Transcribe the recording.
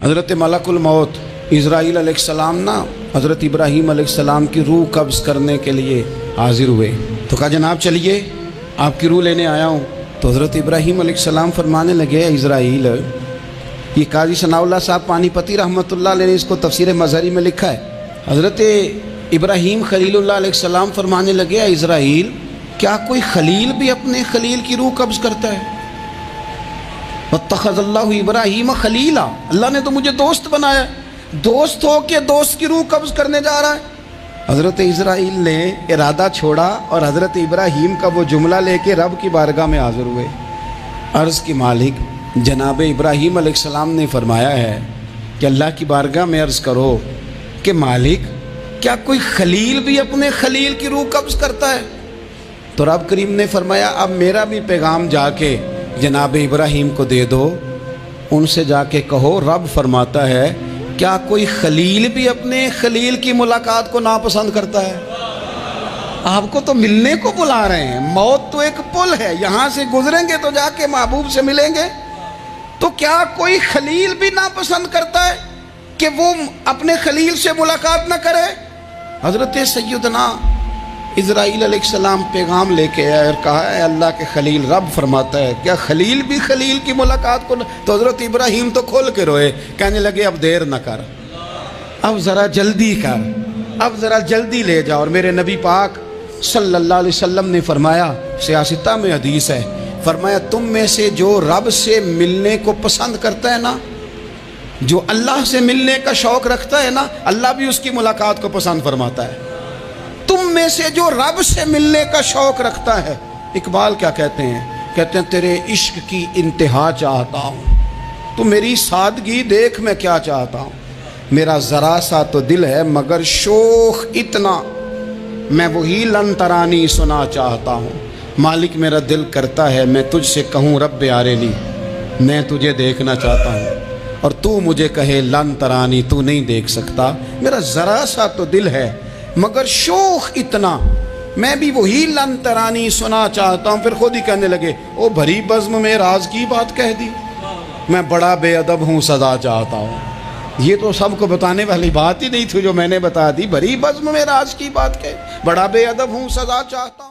حضرت ملکُ الموت اسرائیل علیہ السلام نا حضرت ابراہیم علیہ السلام کی روح قبض کرنے کے لیے حاضر ہوئے تو کہا جناب چلیے آپ کی روح لینے آیا ہوں۔ تو حضرت ابراہیم علیہ السلام فرمانے لگے اسرائیل، یہ قاضی ثناء اللہ صاحب پانی پتی رحمۃ اللہ علیہ نے اس کو تفسیر مظہری میں لکھا ہے۔ حضرت ابراہیم خلیل اللہ علیہ السلام فرمانے لگے اسرائیل، کیا کوئی خلیل بھی اپنے خلیل کی روح قبض کرتا ہے؟ واتخذ اللہ ابراہیم خلیلا، اللہ نے تو مجھے دوست بنایا، دوست ہو کے دوست کی روح قبض کرنے جا رہا ہے۔ حضرت اسرائیل نے ارادہ چھوڑا اور حضرت ابراہیم کا وہ جملہ لے کے رب کی بارگاہ میں حاضر ہوئے۔ عرض کی مالک جناب ابراہیم علیہ السلام نے فرمایا ہے کہ اللہ کی بارگاہ میں عرض کرو کہ مالک کیا کوئی خلیل بھی اپنے خلیل کی روح قبض کرتا ہے؟ تو رب کریم نے فرمایا اب میرا بھی پیغام جا کے جناب ابراہیم کو دے دو، ان سے جا کے کہو رب فرماتا ہے کیا کوئی خلیل بھی اپنے خلیل کی ملاقات کو ناپسند کرتا ہے؟ آپ کو تو ملنے کو بلا رہے ہیں، موت تو ایک پل ہے، یہاں سے گزریں گے تو جا کے محبوب سے ملیں گے، تو کیا کوئی خلیل بھی ناپسند کرتا ہے کہ وہ اپنے خلیل سے ملاقات نہ کرے؟ حضرت سیدنا اسرائیل علیہ السلام پیغام لے کے آئے اور کہا ہے اللہ کے خلیل رب فرماتا ہے کیا خلیل بھی خلیل کی ملاقات کو تو حضرت ابراہیم تو کھول کے روئے، کہنے لگے اب دیر نہ کر، اب ذرا جلدی کر، اب ذرا جلدی لے جاؤ۔ اور میرے نبی پاک صلی اللہ علیہ وسلم نے فرمایا، سیاستہ میں حدیث ہے، فرمایا تم میں سے جو رب سے ملنے کو پسند کرتا ہے نا، جو اللہ سے ملنے کا شوق رکھتا ہے نا، اللہ بھی اس کی ملاقات کو پسند فرماتا ہے۔ تم میں سے جو رب سے ملنے کا شوق رکھتا ہے، اقبال کیا کہتے ہیں؟ کہتے ہیں تیرے عشق کی انتہا چاہتا ہوں، تو میری سادگی دیکھ میں کیا چاہتا ہوں، میرا ذرا سا تو دل ہے مگر شوق اتنا، میں وہی لن ترانی سنا چاہتا ہوں، مالک میرا دل کرتا ہے میں تجھ سے کہوں رب آرینی، میں تجھے دیکھنا چاہتا ہوں، اور تو مجھے کہے لن ترانی تو نہیں دیکھ سکتا، میرا ذرا سا تو دل ہے مگر شوق اتنا، میں بھی وہی لن ترانی سنا چاہتا ہوں۔ پھر خود ہی کہنے لگے او بھری بزم میں راز کی بات کہہ دی، میں بڑا بے ادب ہوں سزا چاہتا ہوں۔ یہ تو سب کو بتانے والی بات ہی نہیں تھی جو میں نے بتا دی، بھری بزم میں راز کی بات کہہ، بڑا بے ادب ہوں سزا چاہتا ہوں۔